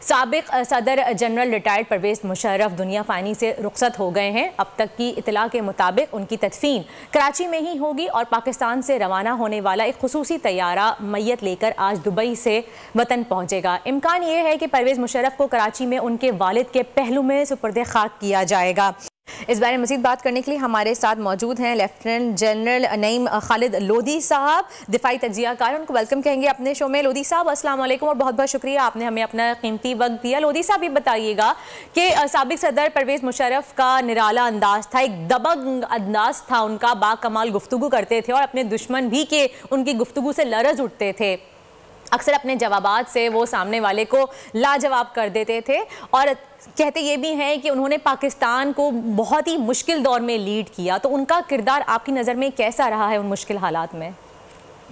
साबिक सदर general retired Parvez Musharraf दुनिया फ़ानी से रुखसत हो गए हैं। अब तक की इतला के मुताबिक उनकी तदफीन कराची में ही होगी और पाकिस्तान से रवाना होने वाला एक खुसूसी तैयारा मैयत लेकर आज दुबई से वतन पहुंचेगा। इम्कान ये है कि परवेज मुशर्रफ को कराची में उनके वालिद के पहलू में सुपुर्द खाक किया जाएगा। इस बारे में मज़ीद बात करने के लिए हमारे साथ मौजूद हैं लेफ्टिनेंट जनरल नईम खालिद लोधी साहब, दिफाई तज्जियाकार। उनको वेलकम कहेंगे अपने शो में। लोधी साहब अस्सलाम वालेकुम और बहुत बहुत शुक्रिया, आपने हमें अपना कीमती वक्त दिया। लोधी साहब ये बताइएगा कि साबिक सदर परवेज मुशर्रफ का निराला अंदाज था, एक दबंग अंदाज था उनका, बाकमाल गुफ्तगू करते थे और अपने दुश्मन भी के उनकी गुफ्तगू से लरज़ उठते थे। अक्सर अपने जवाबात से वो सामने वाले को लाजवाब कर देते थे और कहते ये भी हैं कि उन्होंने पाकिस्तान को बहुत ही मुश्किल दौर में लीड किया। तो उनका किरदार आपकी नज़र में कैसा रहा है उन मुश्किल हालात में?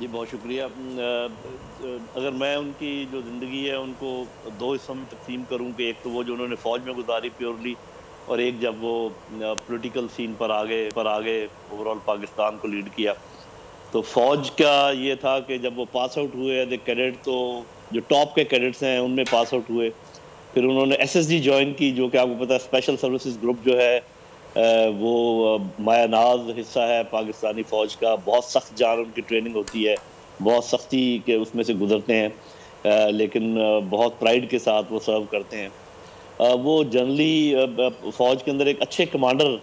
जी बहुत शुक्रिया। अगर मैं उनकी जो ज़िंदगी है उनको दो हिस्सों में तकसीम करूँ कि एक तो वो जो उन्होंने फ़ौज में गुजारी प्योरली, और एक जब वो पॉलिटिकल सीन पर आगे ओवरऑल पाकिस्तान को लीड किया। तो फ़ौज का ये था कि जब वो पास आउट हुए एज ए कैडेट, तो जो टॉप के कैडेट्स हैं उनमें पास आउट हुए। फिर उन्होंने SSG ज्वाइन की, जो कि आपको पता है स्पेशल सर्विसेज ग्रुप जो है वो मायानाज हिस्सा है पाकिस्तानी फ़ौज का। बहुत सख्त जान उनकी ट्रेनिंग होती है, बहुत सख्ती के उसमें से गुजरते हैं, लेकिन बहुत प्राइड के साथ वो सर्व करते हैं। वो जनरली फ़ौज के अंदर एक अच्छे कमांडर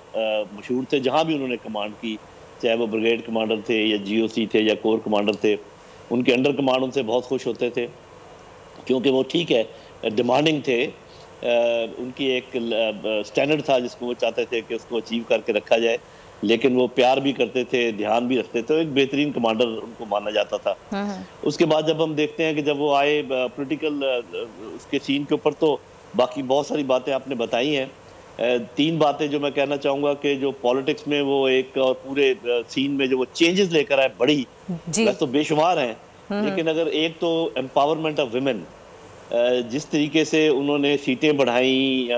मशहूर थे जहाँ भी उन्होंने कमांड की, चाहे वो ब्रिगेड कमांडर थे या GOC थे या कोर कमांडर थे। उनके अंडर कमांड उनसे बहुत खुश होते थे क्योंकि वो ठीक है डिमांडिंग थे। उनकी एक स्टैंडर्ड था जिसको वो चाहते थे कि उसको अचीव करके रखा जाए, लेकिन वो प्यार भी करते थे, ध्यान भी रखते थे। एक बेहतरीन कमांडर उनको माना जाता था। उसके बाद जब हम देखते हैं कि जब वो आए पॉलिटिकल उसके सीन के ऊपर, तो बाकी बहुत सारी बातें आपने बताई हैं। तीन बातें जो मैं कहना चाहूँगा कि जो पॉलिटिक्स में वो एक और पूरे सीन में जो वो चेंजेस लेकर आए बड़ी, वैसे तो बेशुमार हैं, लेकिन अगर एक तो एम्पावरमेंट ऑफ विमेन, जिस तरीके से उन्होंने सीटें बढ़ाई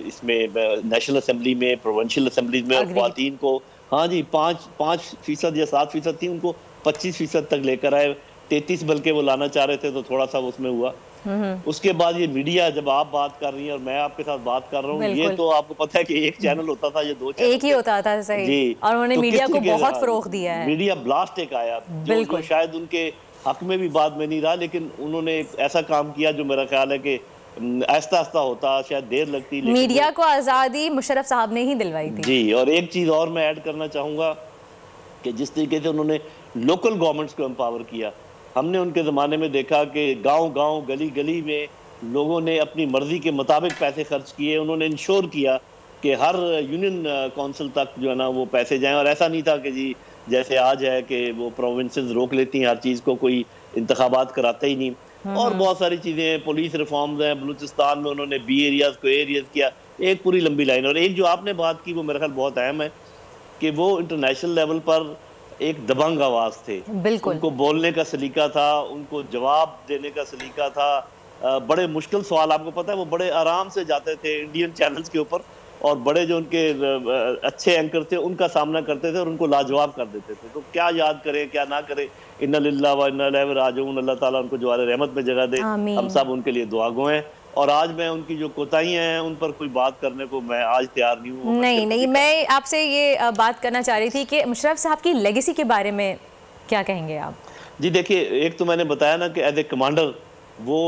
इसमें नेशनल असेंबली में, प्रोविंशियल असेंबली में, और ख्वातीन को 5% या 7% थी, उनको 25% तक लेकर आए। 33 बल्कि वो लाना चाह रहे थे, तो थोड़ा सा उसमें हुआ। उसके बाद ये मीडिया, जब आप बात कर रही हैं और मैं आपके साथ बात कर रहा हूँ, ये तो आपको पता है कि एक चैनल होता था, ये दो चैनल एक ही होता था। सही जी। और उन्होंने तो मीडिया को बहुत फरोग दिया है। मीडिया ब्लास्ट एक आया जो शायद उनके हक में भी बाद में नहीं रहा, लेकिन उन्होंने एक ऐसा काम किया जो मेरा ख्याल है कि आहिस्ता आहिस्ता होता, शायद देर लगती, मीडिया को आज़ादी मुशर्रफ साहब ने ही दिलवाई थी। जी। और एक चीज़ और मैं ऐड करना चाहूँगा कि जिस तरीके से उन्होंने लोकल गवर्नमेंट्स को एम्पावर किया, हमने उनके ज़माने में देखा कि गांव-गांव, गली-गली में लोगों ने अपनी मर्ज़ी के मुताबिक पैसे खर्च किए। उन्होंने इंश्योर किया कि हर यूनियन काउंसिल तक जो है ना वो पैसे जाएं, और ऐसा नहीं था कि जी जैसे आज है कि वो प्रोविंसेस रोक लेती हैं हर चीज़ को, कोई इंतखाबात कराते ही नहीं। और बहुत सारी चीज़ें, पुलिस रिफॉर्म्स हैं, बलूचिस्तान में उन्होंने B एरियाज़ को A एरियाज़ किया, एक पूरी लंबी लाइन। और एक जो आपने बात की वो मेरा ख्याल बहुत अहम है कि वो इंटरनेशनल लेवल पर एक दबंग आवाज़ थे। बिल्कुल। उनको बोलने का सलीका था, उनको जवाब देने का सलीका था। बड़े मुश्किल सवाल, आपको पता है वो बड़े आराम से जाते थे इंडियन चैनल्स के ऊपर, और बड़े जो उनके अच्छे एंकर थे उनका सामना करते थे और उनको लाजवाब कर देते थे। तो क्या याद करें क्या ना करें, इन्ना लिल्लाह व इन्ना इलैहि राजिऊन, अल्लाह ताला उनको जवारे रहमत में जगह दे, हम सब उनके लिए दुआ गो हैं। और आज मैं उनकी जो कोताहियां हैं उन पर कोई बात करने को मैं आज तैयार नहीं हूँ। नहीं, मैं आपसे ये बात करना चाह रही थी कि मुशर्रफ साहब की लेगेसी के बारे में क्या कहेंगे आप? जी देखिए, एक तो मैंने बताया ना कि एज ए कमांडर वो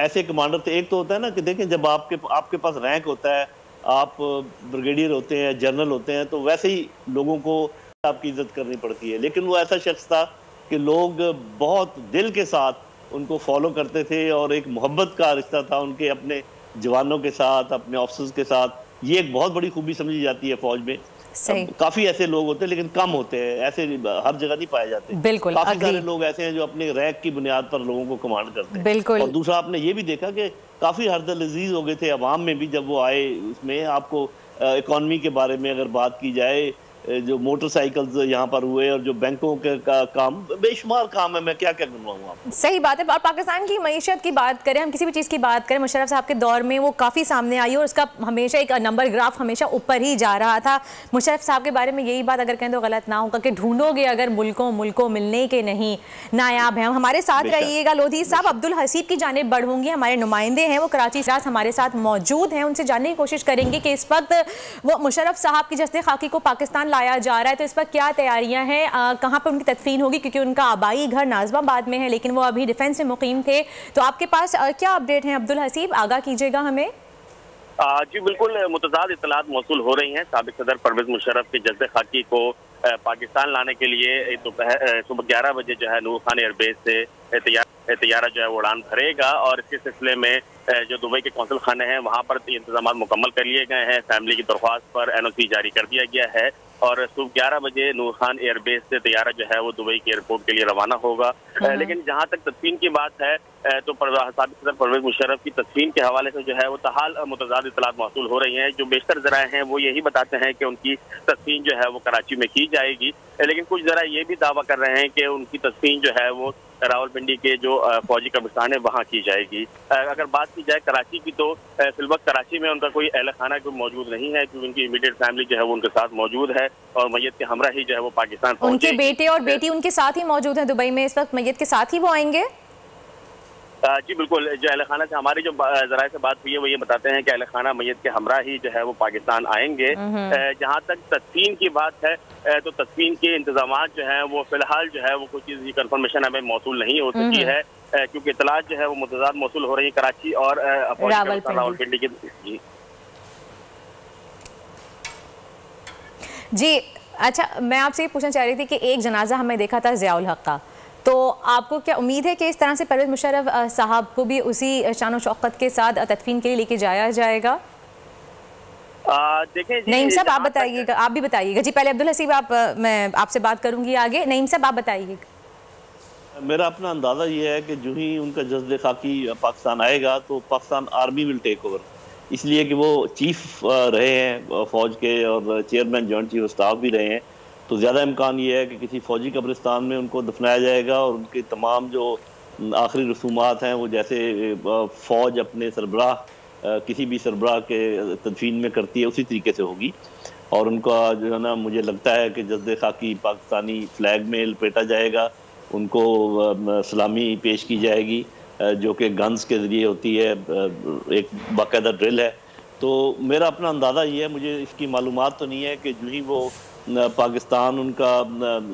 ऐसे कमांडर थे। एक तो होता है ना कि देखें, जब आपके पास रैंक होता है, आप ब्रिगेडियर होते हैं, जनरल होते हैं, तो वैसे ही लोगों को आपकी इज्जत करनी पड़ती है। लेकिन वो ऐसा शख्स था कि लोग बहुत दिल के साथ उनको फॉलो करते थे और एक मोहब्बत का रिश्ता था उनके अपने जवानों के साथ, अपने ऑफिसर्स के साथ। ये एक बहुत बड़ी खूबी समझी जाती है फौज में। काफी ऐसे लोग होते हैं, लेकिन कम होते हैं, ऐसे हर जगह नहीं पाए जाते। बिल्कुल। काफी सारे लोग ऐसे हैं जो अपने रैंक की बुनियाद पर लोगों को कमांड करते हैं। बिल्कुल। और दूसरा आपने ये भी देखा कि काफी हरदल अजीज हो गए थे अवाम में भी जब वो आए। उसमें आपको इकॉनमी के बारे में अगर बात की जाए जो मोटरसाइकिल्स यहाँ पर हुए और जो बैंकों के का काम, बेशुमार काम है, मैं क्या क्या गिनवाऊँ आपको। सही बात है। और पाकिस्तान की मईशत की बात करें, हम किसी भी चीज़ की बात करें, मुशर्रफ साहब के दौर में वो काफ़ी सामने आई और उसका हमेशा एक नंबर ग्राफ हमेशा ऊपर ही जा रहा था। मुशर्रफ साहब के बारे में यही बात अगर कहें तो गलत ना होगा कि ढूंढोगे अगर मुल्कों मिलने के नहीं नायाब हैं। हमारे साथ रहिएगा लोधी साहब। अब्दुल हसीब की जानिब बढ़ूंगी, हमारे नुमाइंदे हैं वो कराची से हमारे साथ मौजूद हैं, उनसे जानने की कोशिश करेंगे कि इस वक्त वो मुशर्रफ साहब की जस्ते खाकी को पाकिस्तान लाया जा रहा है तो इस पर क्या तैयारियां हैं, कहाँ पर उनकी तदफीन होगी, क्योंकि उनका आबाई घर नाज़िमाबाद में है लेकिन वो अभी डिफेंस में मुकीम थे। तो आपके पास क्या अपडेट हैं अब्दुल हसीब, आगाह कीजिएगा हमें। जी बिल्कुल, मुतज़ाद इत्तलात मौसूल हो रही हैं। साबिक़ सदर परवेज़ मुशर्रफ के जस्द खाकी को पाकिस्तान लाने के लिए सुबह 11 बजे जो है नूर खान एयरबेस से तैयारा जो है वो उड़ान भरेगा और इसके सिलसिले में जो दुबई के कौंसल खाने हैं वहाँ पर इंतजाम मुकम्मल कर लिए गए हैं। फैमिली की दरख्वास्त पर NOC जारी कर दिया गया है और सुबह 11 बजे नूर खान एयरबेस से तैयारा जो है वो दुबई के एयरपोर्ट के लिए रवाना होगा। लेकिन जहाँ तक तदफीन की बात है तो साबिक़ सदर परवेज़ मुशर्रफ की तदफीन के हवाले से जो है वो तहाल मुतज़ाद इत्तलात मौसूल हो रही हैं। जो बेशतर ज़राए हैं वो यही बताते हैं कि उनकी तदफीन जो है वो कराची में की जाएगी, लेकिन कुछ ज़रा ये भी दावा कर रहे हैं कि उनकी तदफीन जो है वो रावलपिंडी के जो फौजी कब्रिस्तान है वहाँ की जाएगी। अगर बात की जाए कराची की तो फिलवक्त कराची में उनका कोई अहल खाना कोई मौजूद नहीं है क्योंकि उनकी इमीडिएट फैमिली जो है वो उनके साथ मौजूद है और मैयत के हमरा ही जो है वो पाकिस्तान पहुंचे। उनके बेटे और बेटी उनके साथ ही मौजूद हैं दुबई में इस वक्त, मैयत के साथ ही वो आएंगे। जी बिल्कुल, जो अहल खाना से हमारी जो जराए से बात हुई है वो ये बताते हैं कि अहल खाना मैयत के हमरा ही जो है वो पाकिस्तान आएंगे। जहाँ तक तदफीन की बात है तो तदफीन के इंतजाम जो है वो फिलहाल जो है वो कुछ चीज़ की कंफर्मेशन हमें मौसूल नहीं हो सकी है क्योंकि इत्तलात जो है वो मुतज़ाद मौसूल हो रही है कराची और रावलपिंडी की। जी अच्छा, मैं आपसे ये पूछना चाह रही थी कि एक जनाजा हमें देखा था ज़ियाउल हक का, तो आपको क्या उम्मीद है कि इस तरह से परवेज़ मुशर्रफ साहब को भी उसी शान और शौकत के साथ तदफीन के लिए लेके जाया जाएगा? देखें नईम साहब आप बताइएगा, आप भी बताइएगा। जी पहले अब्दुल हसीब मैं आपसे बात करूंगी आगे। नईम साहब आप बताइएगा। मेरा अपना अंदाज़ा ये है कि जो ही उनका जज्द खाकी पाकिस्तान आएगा तो Pakistan army will take over, इसलिए कि वो चीफ रहे हैं फ़ौज के और चेयरमैन जॉइंट चीफ स्टाफ भी रहे हैं, तो ज़्यादा इम्कान ये है कि किसी फ़ौजी कब्रिस्तान में उनको दफनाया जाएगा और उनके तमाम जो आखिरी रसूमात हैं वो जैसे फ़ौज अपने सरबराह किसी भी सरबराह के तदफीन में करती है उसी तरीके से होगी और उनका जो है ना मुझे लगता है कि जज्द खाकी पाकिस्तानी फ्लैग में लपेटा जाएगा, उनको सलामी पेश की जाएगी जो कि गन्स के ज़रिए होती है, एक बाकायदा ड्रिल है। तो मेरा अपना अंदाज़ा ये है, मुझे इसकी मालूमात तो नहीं है कि जो ही वो पाकिस्तान उनका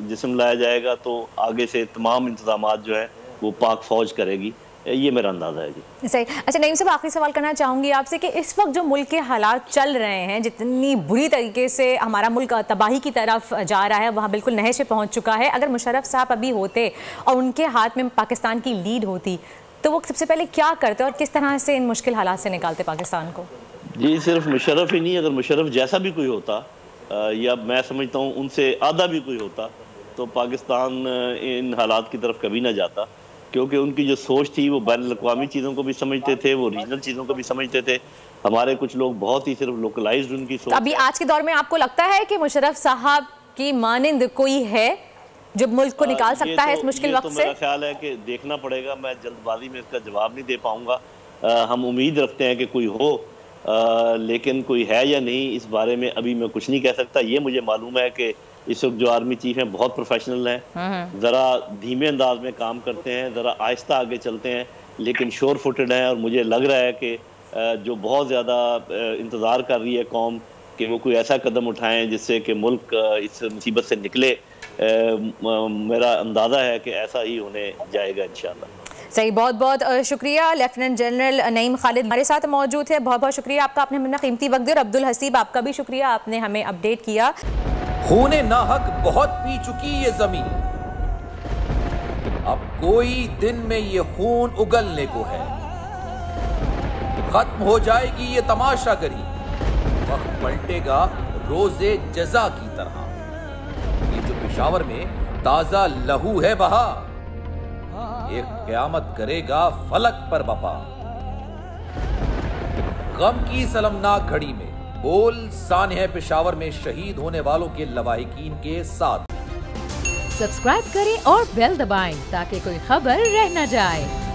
जिस्म लाया जाएगा तो आगे से तमाम इंतजामात जो है वो पाक फ़ौज करेगी, ये मेरा अंदाज़ा है। जी सही। अच्छा नईम साहब, आखिरी सवाल करना चाहूँगी आपसे कि इस वक्त जो मुल्क के हालात चल रहे हैं, जितनी बुरी तरीके से हमारा मुल्क तबाही की तरफ जा रहा है, वहाँ बिल्कुल नहज पे पहुँच चुका है, अगर मुशर्रफ साहब अभी होते और उनके हाथ में पाकिस्तान की लीड होती तो वो सबसे पहले क्या करते और किस तरह से इन मुश्किल हालात से निकालते पाकिस्तान को? जी सिर्फ मुशर्रफ ही नहीं, अगर मुशर्रफ जैसा भी कोई होता या मैं समझता हूँ उनसे आधा भी कोई होता तो पाकिस्तान इन हालात की तरफ कभी ना जाता, क्योंकि उनकी जो सोच थी वो बैन अवी चीज़ों को भी समझते थे, वो रीजनल चीज़ों को भी समझते थे। हमारे कुछ लोग बहुत ही सिर्फ लोकलाइज्ड उनकी सोच। अभी आज के दौर में आपको लगता है कि मुशर्रफ साहब की मानिंद कोई है जो मुल्क को निकाल सकता है इस मुश्किल वक्त से? मेरा ख्याल है कि देखना पड़ेगा, मैं जल्दबाजी में इसका जवाब नहीं दे पाऊंगा। हम उम्मीद रखते हैं कि कोई हो, लेकिन कोई है या नहीं इस बारे में अभी मैं कुछ नहीं कह सकता। ये मुझे मालूम है कि इस वक्त जो आर्मी चीफ हैं बहुत प्रोफेशनल हैं, ज़रा धीमे अंदाज में काम करते हैं, ज़रा आहिस्ता आगे चलते हैं, लेकिन श्योर फुटेड हैं और मुझे लग रहा है कि जो बहुत ज़्यादा इंतज़ार कर रही है कौम कि वो कोई ऐसा कदम उठाएं जिससे कि मुल्क इस मुसीबत से निकले। मेरा अंदाज़ा है कि ऐसा ही होने जाएगा इंशाअल्लाह। सही, बहुत बहुत शुक्रिया। लेफ्टिनेंट जनरल नईम खालिद हमारे साथ मौजूद है, बहुत बहुत शुक्रिया आपका, आपने अपना कीमती वक्त दिया। और अब्दुल हसीब आपका भी शुक्रिया, आपने हमें अपडेट किया। खूने नाहक बहुत पी चुकी ये जमीन, अब कोई दिन में ये खून उगलने को है, खत्म हो जाएगी ये तमाशागरी, वक्त पलटेगा रोजे जजा की तरह। ये जो पेशावर में ताजा लहू है बहा, एक क़यामत करेगा फलक पर बपा। गम की सलमनाक घड़ी में बोल सान्हे पेशावर में शहीद होने वालों के लवाहिकीन के साथ। सब्सक्राइब करें और बेल दबाएं ताकि कोई खबर रह न जाए।